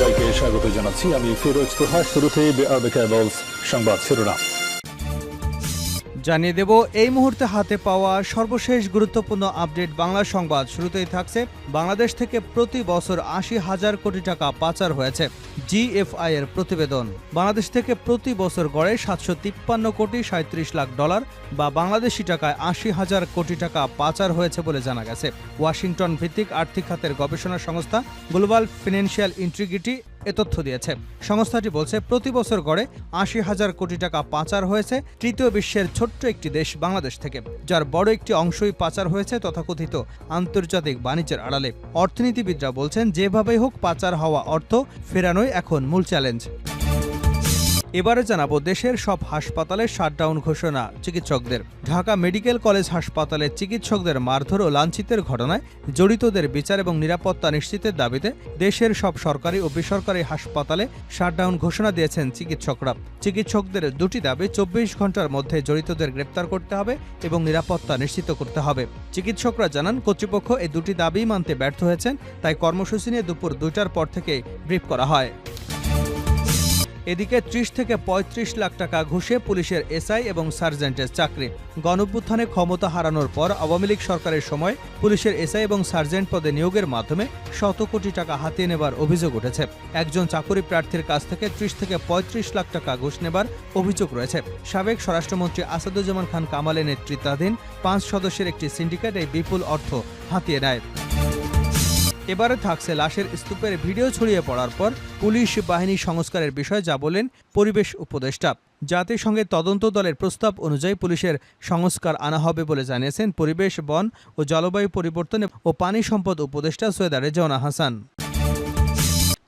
সবাইকে স্বাগত জানাচ্ছি। আমি ফিরোজ তোহা। শুরুতেই সংবাদ শিরোনাম জানিয়ে দেব এই মুহূর্তে হাতে পাওয়া সর্বশেষ গুরুত্বপূর্ণ আপডেট বাংলা সংবাদ। শুরুতেই থাকছে বাংলাদেশ থেকে প্রতি বছর ৮০,০০০ কোটি টাকা পাচার হয়েছে। জিএফআই এর প্রতিবেদন। বাংলাদেশ থেকে প্রতি বছর গড়ে ৭৫৩ কোটি ৩৭ লাখ ডলার বা বাংলাদেশি টাকায় ৮০,০০০ কোটি টাকা পাচার হয়েছে বলে জানা গেছে। ওয়াশিংটন ভিত্তিক আর্থিক খাতের গবেষণা সংস্থা গ্লোবাল ফিনান্সিয়াল ইন্টিগ্রিটি এ তথ্য দিয়েছে। সংস্থাটি বলছে প্রতি বছর গড়ে ৮০,০০০ কোটি টাকা পাচার হয়েছে তৃতীয় বিশ্বের ছোট্ট একটি দেশ বাংলাদেশ থেকে, যার বড় একটি অংশই পাচার হয়েছে তথাকথিত আন্তর্জাতিক বাণিজ্যের আড়ালে। অর্থনীতিবিদরা বলছেন যেভাবেই হোক পাচার হওয়া অর্থ ফেরানোই এখন মূল চ্যালেঞ্জ। এবারে জানাবো দেশের সব হাসপাতালে শাটডাউন ঘোষণা চিকিৎসকদের। ঢাকা মেডিকেল কলেজ হাসপাতালে চিকিৎসকদের মারধর ও লাঞ্ছিতের ঘটনায় জড়িতদের বিচার এবং নিরাপত্তা নিশ্চিতের দাবিতে দেশের সব সরকারি ও বেসরকারি হাসপাতালে শাটডাউন ঘোষণা দিয়েছেন চিকিৎসকরা। চিকিৎসকদের দুটি দাবি ২৪ ঘন্টার মধ্যে জড়িতদের গ্রেপ্তার করতে হবে এবং নিরাপত্তা নিশ্চিত করতে হবে। চিকিৎসকরা জানান কর্তৃপক্ষ এই দুটি দাবি মানতে ব্যর্থ হয়েছেন, তাই কর্মসূচি নিয়ে দুপুর ২টার পর থেকে ব্রিফ করা হয়। এদিকে ৩০ থেকে ৩৫ লাখ টাকা ঘুষে পুলিশের এসআই এবং সার্জেন্টের চাকরি। গণঅভ্যুত্থানে ক্ষমতা হারানোর পর আওয়ামী লীগ সরকারের সময় পুলিশের এসআই এবং সার্জেন্ট পদে নিয়োগের মাধ্যমে শত কোটি টাকা হাতিয়ে নেবার অভিযোগ উঠেছে। একজন চাকুরি প্রার্থীর কাছ থেকে ৩০ থেকে ৩৫ লাখ টাকা ঘুষ নেবার অভিযোগ রয়েছে। সাবেক স্বরাষ্ট্রমন্ত্রী আসাদুজ্জামান খান কামালের নেতৃত্বাধীন ৫ সদস্যের একটি সিন্ডিকেট এই বিপুল অর্থ হাতিয়ে নেয়। এবারে থাকছে লাশের স্তূপের ভিডিও ছড়িয়ে পড়ার পর পুলিশ বাহিনী সংস্কারের বিষয়ে যা বলেন পরিবেশ উপদেষ্টা। জাতিসংঘের তদন্ত দলের প্রস্তাব অনুযায়ী পুলিশের সংস্কার আনা হবে বলে জানিয়েছেন পরিবেশ, বন ও জলবায়ু পরিবর্তন ও পানি সম্পদ উপদেষ্টা সৈয়দা রেজওয়ানা হাসান।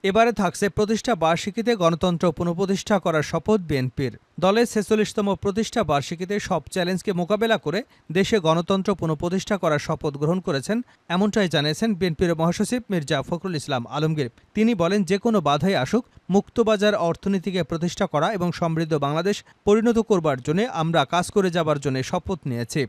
এবারে থাকছে প্রতিষ্ঠা বার্ষিকীতে গণতন্ত্র পুনঃপ্রতিষ্ঠা করার শপথ বিএনপির। দলের ৪৬তম প্রতিষ্ঠা বার্ষিকীতে সব চ্যালেঞ্জকে মোকাবেলা করে দেশে গণতন্ত্র পুনঃপ্রতিষ্ঠা করার শপথ গ্রহণ করেছেন, এমনটাই জানিয়েছেন বিএনপির মহাসচিব মির্জা ফখরুল ইসলাম আলমগীর। তিনি বলেন যে কোনো বাধাই আসুক মুক্তবাজার অর্থনীতিকে প্রতিষ্ঠা করা এবং সমৃদ্ধ বাংলাদেশ পরিণত করবার জন্য আমরা কাজ করে যাবার জন্য শপথ নিয়েছি।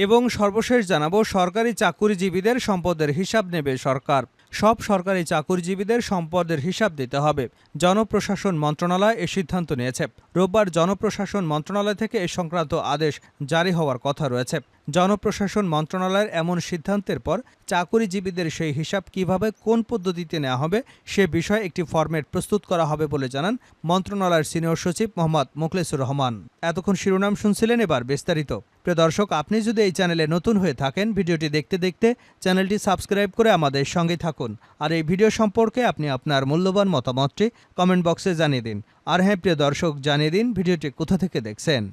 এবং সর্বশেষ জানাবো সরকারি চাকুরিজীবীদের সম্পদের হিসাব নেবে সরকার। সব সরকারি চাকুরিজীবীদের সম্পদের হিসাব দিতে হবে। জনপ্রশাসন মন্ত্রণালয় এ সিদ্ধান্ত নিয়েছে। রোববার জনপ্রশাসন মন্ত্রণালয় থেকে এ সংক্রান্ত আদেশ জারি হওয়ার কথা রয়েছে। জনপ্রশাসন মন্ত্রণালয়ের এমন সিদ্ধান্তের পর চাকুরিজীবীদের সেই হিসাব কিভাবে কোন পদ্ধতিতে নেওয়া হবে সে বিষয়ে একটি ফরম্যাট প্রস্তুত করা হবে বলে জানান মন্ত্রণালয়ের সিনিয়র সচিব মোহাম্মদ মোখলেসুর রহমান। এতক্ষণ শিরোনাম শুনছিলেন, এবার বিস্তারিত। প্রিয় দর্শক, আপনি যদি এই চ্যানেলে নতুন হয়ে থাকেন ভিডিওটি দেখতে দেখতে চ্যানেলটি সাবস্ক্রাইব করে আমাদের সঙ্গে থাকুন। আর এই ভিডিও সম্পর্কে আপনি আপনার মূল্যবান মতামতটি কমেন্ট বক্সে জানিয়ে দিন। আর হ্যাঁ প্রিয় দর্শক, জানিয়ে দিন ভিডিওটি কোথা থেকে দেখছেন।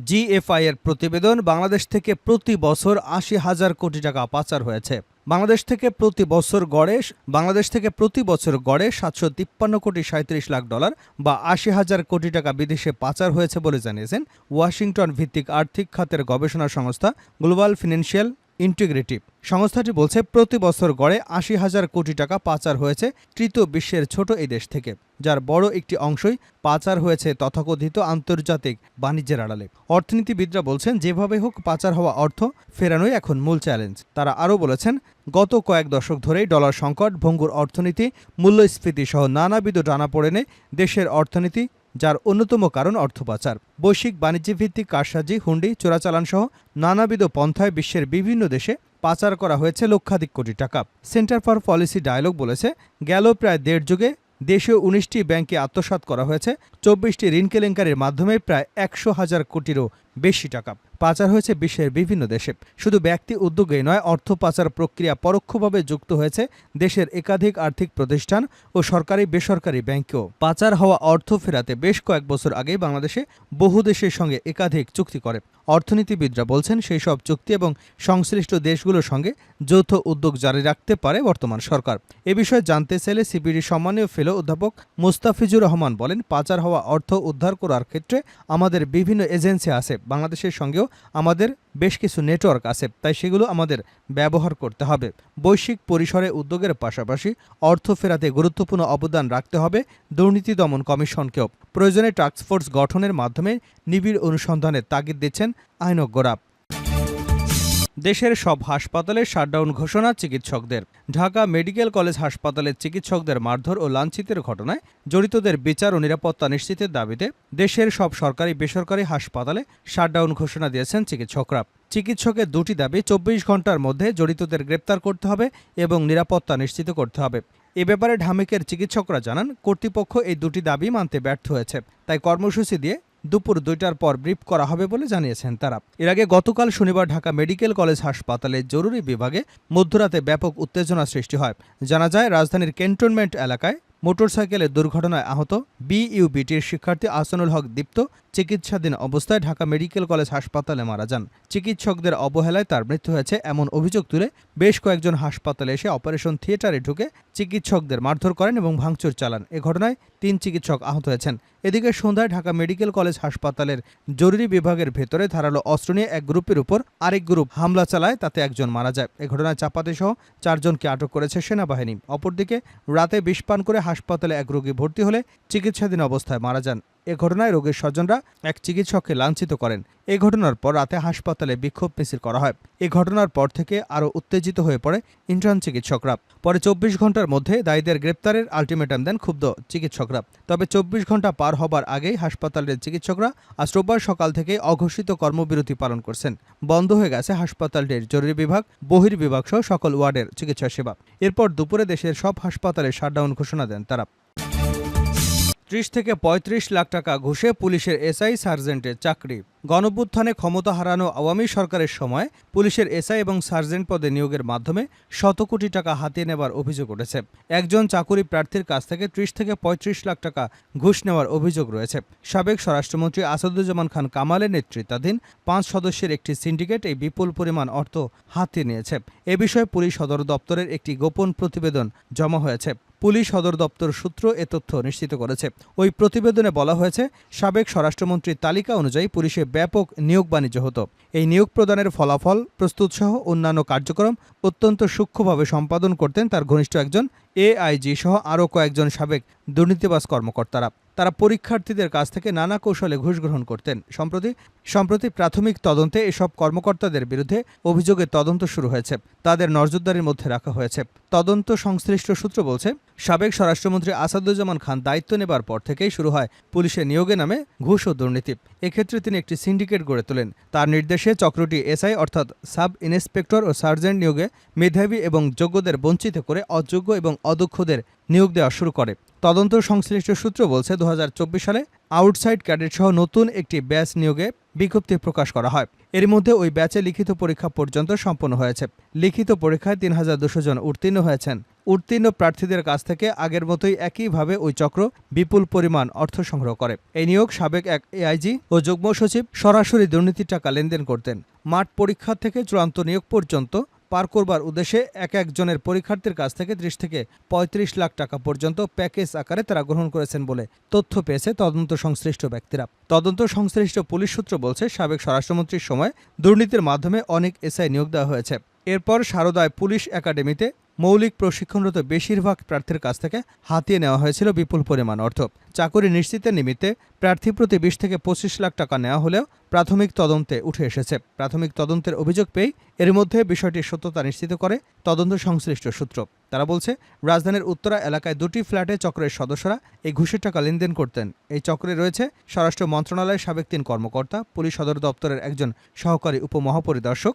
জিএফআই এর প্রতিবেদন। বাংলাদেশ থেকে প্রতি বছর ৮০,০০০ কোটি টাকা পাচার হয়েছে। বাংলাদেশ থেকে প্রতি বছর গড়ে ৭৫৩ কোটি ৩৭ লাখ ডলার বা ৮০,০০০ কোটি টাকা বিদেশে পাচার হয়েছে বলে জানিয়েছেন ওয়াশিংটন ভিত্তিক আর্থিক খাতের গবেষণা সংস্থা গ্লোবাল ফিনান্সিয়াল ইন্টিগ্রিটি। সংস্থাটি বলছে প্রতি বছর গড়ে ৮০,০০০ কোটি টাকা পাচার হয়েছে তৃতীয় বিশ্বের ছোট এই দেশ থেকে, যার বড় একটি অংশই পাচার হয়েছে তথাকথিত আন্তর্জাতিক বাণিজ্যের আড়ালে। অর্থনীতিবিদরা বলছেন যেভাবে হোক পাচার হওয়া অর্থ ফেরানোই এখন মূল চ্যালেঞ্জ। তারা আরও বলেছেন গত কয়েক দশক ধরেই ডলার সংকট, ভঙ্গুর অর্থনীতি, মূল্যস্ফীতি সহ নানাবিধ টানাপোড়েনে দেশের অর্থনীতি, যার অন্যতম কারণ অর্থ পাচার। বৈশ্বিক বাণিজ্যভিত্তিক কারসাজি, হুন্ডি, চোরাচালান সহ নানাবিধ পন্থায় বিশ্বের বিভিন্ন দেশে পাচার করা হয়েছে লক্ষাধিক কোটি টাকা। সেন্টার ফর পলিসি ডায়ালগ বলেছে গেল প্রায় দেড় যুগে দেশীয় ১৯টি ব্যাংকে আত্মসাৎ করা হয়েছে ২৪টি ঋণ কেলেঙ্কারির মাধ্যমে প্রায় ১০০,০০০ কোটিরও বেশি টাকা পাচার হয়েছে বিশ্বের বিভিন্ন দেশে। শুধু ব্যক্তি উদ্যোগেই নয়, অর্থ পাচার প্রক্রিয়া পরোক্ষভাবে যুক্ত হয়েছে দেশের একাধিক আর্থিক প্রতিষ্ঠান ও সরকারি বেসরকারি ব্যাংকেও। পাচার হওয়া অর্থ ফেরাতে বেশ কয়েক বছর আগেই বাংলাদেশে বহু দেশের সঙ্গে একাধিক চুক্তি করে। অর্থনীতিবিদরা বলছেন সেই সব চুক্তি এবং সংশ্লিষ্ট দেশগুলোর সঙ্গে যৌথ উদ্যোগ জারি রাখতে পারে বর্তমান সরকার। এ বিষয়ে জানতে চাইলে সিপিডি সম্মানীয় ফেলো অধ্যাপক মুস্তাফিজুর রহমান বলেন, পাচার হওয়া অর্থ উদ্ধার করার ক্ষেত্রে আমাদের বিভিন্ন এজেন্সি আছে, বাংলাদেশের সঙ্গেও আমাদের বেশ কিছু নেটওয়ার্ক আছে, তাই সেগুলো আমাদের ব্যবহার করতে হবে। বৈশ্বিক পরিসরে উদ্যোগের পাশাপাশি অর্থ ফেরাতে গুরুত্বপূর্ণ অবদান রাখতে হবে দুর্নীতি দমন কমিশনকেও। প্রয়োজনে টাস্কফোর্স গঠনের মাধ্যমে নিবিড় অনুসন্ধানের তাগিদ দিচ্ছেন আইনজ্ঞরা। দেশের সব হাসপাতালে শাটডাউন ঘোষণা চিকিৎসকদের। ঢাকা মেডিকেল কলেজ হাসপাতালের চিকিৎসকদের মারধর ও লাঞ্ছিতের ঘটনায় জড়িতদের বিচার ও নিরাপত্তা নিশ্চিতের দাবিতে দেশের সব সরকারি বেসরকারি হাসপাতালে শাটডাউন ঘোষণা দিয়েছেন চিকিৎসকরা। চিকিৎসকের দুটি দাবি, 24 ঘন্টার মধ্যে জড়িতদের গ্রেপ্তার করতে হবে এবং নিরাপত্তা নিশ্চিত করতে হবে। এ ব্যাপারে ঢামেকের চিকিৎসকরা জানান, কর্তৃপক্ষ এই দুটি দাবি মানতে ব্যর্থ হয়েছে, তাই কর্মসূচি দিয়ে দুপুর 2টার পর ব্রিফ করা হবে বলে জানিয়েছেন তারা। এর আগে গতকাল শনিবার ঢাকা মেডিকেল কলেজ হাসপাতালের জরুরি বিভাগে মধ্যরাতে ব্যাপক উত্তেজনা সৃষ্টি হয়। জানা যায়, রাজধানীর ক্যান্টনমেন্ট এলাকায় মোটরসাইকেলের দুর্ঘটনায় আহত বিইউবিটির শিক্ষার্থী আহসানুল হক দীপ্ত চিকিৎসাধীন অবস্থায় ঢাকা মেডিকেল কলেজ হাসপাতালে মারা যান। চিকিৎসকদের অবহেলায় তার মৃত্যু হয়েছে এমন অভিযোগ তুলে বেশ কয়েকজন হাসপাতালে এসে অপারেশন থিয়েটারে ঢুকে চিকিৎসকদের মারধর করেন এবং ভাঙচুর চালান। এ ঘটনায় 3 চিকিৎসক আহত হয়েছেন। এদিকে সন্ধ্যায় ঢাকা মেডিকেল কলেজ হাসপাতালের জরুরি বিভাগের ভেতরে ধারালো অস্ত্র নিয়ে এক গ্রুপের উপর আরেক গ্রুপ হামলা চালায়, তাতে একজন মারা যায়। এ ঘটনায় চাপাতি সহ 4 জনকে আটক করেছে সেনাবাহিনী। অপরদিকে রাতে বিষ পান করে হাসপাতালে এক রোগী ভর্তি হলে চিকিৎসাধীন অবস্থায় মারা যান। এ ঘটনায় রোগীর স্বজনরা এক চিকিৎসককে লাঞ্ছিত করেন। এ ঘটনার পর রাতে হাসপাতালে বিক্ষোভ মিছিল করা হয়। এ ঘটনার পর থেকে আরও উত্তেজিত হয়ে পড়ে ইন্টার্ন চিকিৎসকরা। পরে 24 ঘন্টার মধ্যে দায়ীদের গ্রেপ্তারের আলটিমেটাম দেন ক্ষুব্ধ চিকিৎসকরা। তবে 24 ঘন্টা পার হবার আগেই হাসপাতালের চিকিৎসকরা আজ রোববার সকাল থেকে অঘোষিত কর্মবিরতি পালন করছেন। বন্ধ হয়ে গেছে হাসপাতালটির জরুরি বিভাগ, বহির্বিভাগ সহ সকল ওয়ার্ডের চিকিৎসা সেবা। এরপর দুপুরে দেশের সব হাসপাতালে শাটডাউন ঘোষণা দেন তারা। 30 থেকে 35 লাখ টাকা ঘুষে পুলিশের এসআই সার্জেন্টের চাকরি। গণঅভ্যুত্থানে ক্ষমতা হারানো আওয়ামী সরকারের সময় পুলিশের এসআই এবং সার্জেন্ট পদে নিয়োগের মাধ্যমে শত কোটি টাকা হাতিয়ে নেবার অভিযোগ উঠেছে। একজন চাকুরি প্রার্থীর কাছ থেকে 30 থেকে 35 লাখ টাকা ঘুষ নেওয়ার অভিযোগ রয়েছে। সাবেক স্বরাষ্ট্রমন্ত্রী আসাদুজ্জামান খান কামালের নেতৃত্বাধীন 5 সদস্যের একটি সিন্ডিকেট এই বিপুল পরিমাণ অর্থ হাতিয়ে নিয়েছে। এ বিষয়ে পুলিশ সদর দপ্তরের একটি গোপন প্রতিবেদন জমা হয়েছে। পুলিশ সদর দপ্তর সূত্র এ তথ্য নিশ্চিত করেছে। ওই প্রতিবেদনে বলা হয়েছে, সাবেক স্বরাষ্ট্রমন্ত্রীর তালিকা অনুযায়ী পুলিশে ব্যাপক নিয়োগ বাণিজ্য হতো। এই নিয়োগ প্রদানের ফলাফল প্রস্তুত সহ অন্যান্য কার্যক্রম অত্যন্ত সূক্ষ্মভাবে সম্পাদন করতেন তার ঘনিষ্ঠ একজন এআইজি সহ আরও কয়েকজন সাবেক দুর্নীতিবাজ কর্মকর্তারা। তারা পরীক্ষার্থীদের কাছ থেকে নানা কৌশলে ঘুষ গ্রহণ করতেন। সম্প্রতি প্রাথমিক তদন্তে এসব কর্মকর্তাদের বিরুদ্ধে অভিযোগের তদন্ত শুরু হয়েছে। তাদের নজরদারির মধ্যে রাখা হয়েছে। তদন্ত সংশ্লিষ্ট সূত্র বলছে, সাবেক স্বরাষ্ট্রমন্ত্রী আসাদুজ্জামান খান দায়িত্ব নেবার পর থেকেই শুরু হয় পুলিশের নিয়োগে নামে ঘুষ ও দুর্নীতি। এক্ষেত্রে তিনি একটি সিন্ডিকেট গড়ে তোলেন। তার নির্দেশে চক্রটি এসআই অর্থাৎ সাব ইন্সপেক্টর ও সার্জেন্ট নিয়োগে মেধাবী এবং যোগ্যদের বঞ্চিত করে অযোগ্য এবং অদক্ষদের নিয়োগ দেওয়া শুরু করে। তদন্ত সংশ্লিষ্ট সূত্র বলছে, 2024 সালে আউটসাইড ক্যাডেট সহ নতুন একটি ব্যাচ নিয়োগে বিজ্ঞপ্তি প্রকাশ করা হয়। এর মধ্যে ওই ব্যাচে লিখিত পরীক্ষা পর্যন্ত সম্পন্ন হয়েছে। লিখিত পরীক্ষায় 3200 জন উত্তীর্ণ হয়েছেন। উত্তীর্ণ প্রার্থীদের কাছ থেকে আগের মতোই একইভাবে ওই চক্র বিপুল পরিমাণ অর্থ সংগ্রহ করে। এই নিয়োগ সাবেক এক এআইজি ও যুগ্ম সচিব সরাসরি দুর্নীতির টাকা লেনদেন করতেন। মাঠ পরীক্ষা থেকে চূড়ান্ত নিয়োগ পর্যন্ত পার করবার উদ্দেশ্যে এক একজনের পরীক্ষার্থীর কাছ থেকে 30 থেকে 35 লাখ টাকা পর্যন্ত প্যাকেজ আকারে তারা গ্রহণ করেছেন বলে তথ্য পেয়েছে তদন্ত সংশ্লিষ্ট ব্যক্তিরা। তদন্ত সংশ্লিষ্ট পুলিশ সূত্র বলছে, সাবেক স্বরাষ্ট্রমন্ত্রীর সময় দুর্নীতির মাধ্যমে অনেক এসআই নিয়োগ দেওয়া হয়েছে। এরপর সারদায় পুলিশ একাডেমিতে মৌলিক প্রশিক্ষণরত বেশিরভাগ প্রার্থীর কাছ থেকে হাতিয়ে নেওয়া হয়েছিল বিপুল পরিমাণ অর্থ। চাকরি নিশ্চিতের নিমিত্তে প্রার্থী প্রতি 20 থেকে 25 লাখ টাকা নেওয়া হলেও প্রাথমিক তদন্তে উঠে এসেছে। প্রাথমিক তদন্তের অভিযোগ পেয়ে এর মধ্যে বিষয়টির সত্যতা নিশ্চিত করে তদন্ত সংশ্লিষ্ট সূত্র। তারা বলছে, রাজধানীর উত্তরা এলাকায় 2টি ফ্ল্যাটে চক্রের সদস্যরা এই ঘুষের টাকা লেনদেন করতেন। এই চক্রে রয়েছে স্বরাষ্ট্র মন্ত্রণালয়ের সাবেক 3 কর্মকর্তা, পুলিশ সদর দপ্তরের একজন সহকারী উপমহাপরিদর্শক।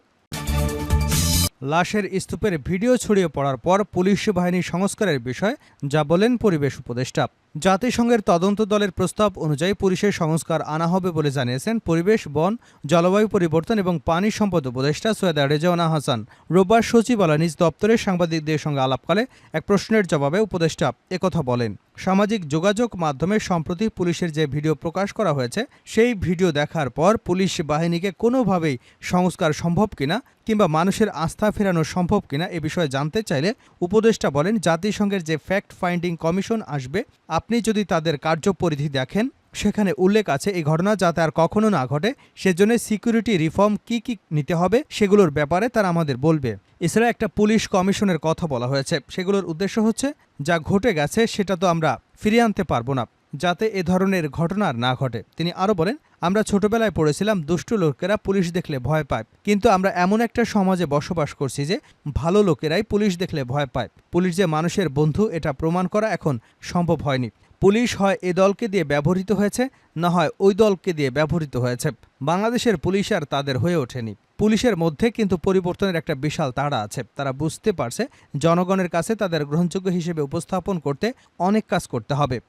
লাশের স্তূপের ভিডিও ছড়িয়ে পড়ার পর পুলিশ বাহিনী সংস্কারের বিষয়ে যা বলেন পরিবেশ উপদেষ্টা। জাতিসংঘের তদন্ত দলের প্রস্তাব অনুযায়ী পুলিশের সংস্কার আনা হবে বলে জানিয়েছেন পরিবেশ, বন, জলবায়ু পরিবর্তন এবং পানি সম্পদ উপদেষ্টা সৈয়দা রেজওয়ানা হাসান। রোববার সচিবালয় নিজ দপ্তরে সাংবাদিকদের সঙ্গে আলাপকালে এক প্রশ্নের জবাবে উপদেষ্টা একথা বলেন। সামাজিক যোগাযোগ মাধ্যমে সম্প্রতি পুলিশের যে ভিডিও প্রকাশ করা হয়েছে, সেই ভিডিও দেখার পর পুলিশ বাহিনীকে কোনোভাবেই সংস্কার সম্ভব কিনা কিংবা মানুষের আস্থা ফেরানো সম্ভব কিনা এ বিষয়ে জানতে চাইলে উপদেষ্টা বলেন, জাতিসংঘের যে ফ্যাক্ট ফাইন্ডিং কমিশন আসবে, আপনি যদি তাদের কার্যপরিধি দেখেন, সেখানে উল্লেখ আছে এই ঘটনা যাতে আর কখনো না ঘটে সেজন্য সিকিউরিটি রিফর্ম কি নিতে হবে সেগুলোর ব্যাপারে তারা আমাদের বলবে। এছাড়া একটা পুলিশ কমিশনের কথা বলা হয়েছে। সেগুলোর উদ্দেশ্য হচ্ছে, যা ঘটে গেছে সেটা তো আমরা ফিরিয়ে আনতে পারবো না। যাতে এ ধরনের ঘটনা আর না ঘটে। তিনি আরও বলেন, আমরা ছোটবেলায় পড়েছিলাম দুষ্টু লোকেরা পুলিশ দেখলে ভয় পায়, কিন্তু আমরা এমন একটা সমাজে বসবাস করছি যে ভালো লোকেরাই পুলিশ দেখলে ভয় পায়। পুলিশ যে মানুষের বন্ধু এটা প্রমাণ করা এখন সম্ভব হয়নি। পুলিশ হয় এ দলকে দিয়ে ব্যবহৃত হয়েছে, না হয় ওই দলকে দিয়ে ব্যবহৃত হয়েছে। বাংলাদেশের পুলিশ আর তাদের হয়ে ওঠেনি। পুলিশের মধ্যে কিন্তু পরিবর্তনের একটা বিশাল তাড়া আছে। তারা বুঝতে পারছে জনগণের কাছে তাদের গ্রহণযোগ্য হিসেবে উপস্থাপন করতে অনেক কাজ করতে হবে।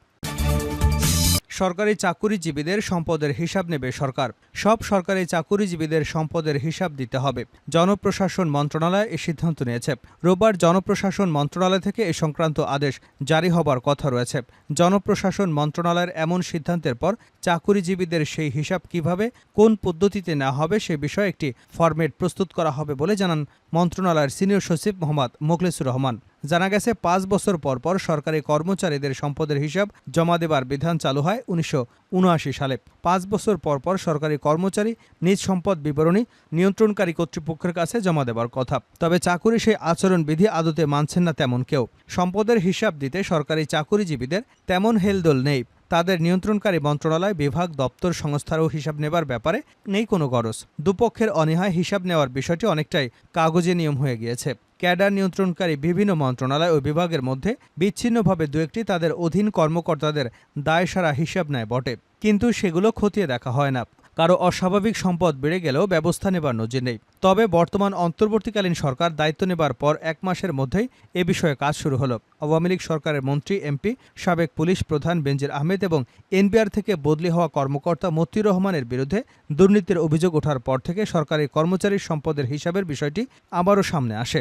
সরকারি চাকুরিজীবীদের সম্পদের হিসাব নেবে সরকার। সব সরকারি চাকুরিজীবীদের সম্পদের হিসাব দিতে হবে। জনপ্রশাসন মন্ত্রণালয় এ সিদ্ধান্ত নিয়েছে। রোববার জনপ্রশাসন মন্ত্রণালয় থেকে এ সংক্রান্ত আদেশ জারি হবার কথা রয়েছে। জনপ্রশাসন মন্ত্রণালয়ের এমন সিদ্ধান্তের পর চাকুরিজীবীদের সেই হিসাব কিভাবে, কোন পদ্ধতিতে নেওয়া হবে সে বিষয়ে একটি ফরম্যাট প্রস্তুত করা হবে বলে জানান মন্ত্রণালয়ের সিনিয়র সচিব মোহাম্মদ মোখলেসুর রহমান। জানা গেছে ৫ বছর পর পর সরকারি কর্মচারীদের সম্পদের হিসাব জমা দেবার বিধান চালু হয় ১৯৭৯ সালে। ৫ বছর পর পর সরকারি কর্মচারী নিজ সম্পদ বিবরণী নিয়ন্ত্রণকারী কর্তৃপক্ষের কাছে জমা দেবার কথা। তবে চাকুরি সেই আচরণবিধি আদতে মানছেন না তেমন কেউ। সম্পদের হিসাব দিতে সরকারি চাকুরিজীবীদের তেমন হেলদোল নেই। তাদের নিয়ন্ত্রণকারী মন্ত্রণালয়, বিভাগ, দপ্তর, সংস্থারও হিসাব নেবার ব্যাপারে নেই কোনো গরজ। দুপক্ষের অনীহায় হিসাব নেওয়ার বিষয়টি অনেকটাই কাগজে নিয়ম হয়ে গিয়েছে। ক্যাডার নিয়ন্ত্রণকারী বিভিন্ন মন্ত্রণালয় ও বিভাগের মধ্যে বিচ্ছিন্নভাবে দু একটি তাদের অধীন কর্মকর্তাদের দায়সারা হিসাব নেয় বটে, কিন্তু সেগুলো খতিয়ে দেখা হয় না। কারো অস্বাভাবিক সম্পদ বেড়ে গেলেও ব্যবস্থা নেবার নজির নেই। তবে বর্তমান অন্তর্বর্তীকালীন সরকার দায়িত্ব নেবার পর ১ মাসের মধ্যেই এ বিষয়ে কাজ শুরু হলো। আওয়ামী লীগ সরকারের মন্ত্রী, এমপি, সাবেক পুলিশ প্রধান বেনজির আহমেদ এবং এনবিআর থেকে বদলি হওয়া কর্মকর্তা মতিউর রহমানের বিরুদ্ধে দুর্নীতির অভিযোগ ওঠার পর থেকে সরকারি কর্মচারীর সম্পদের হিসাবের বিষয়টি আবারও সামনে আসে।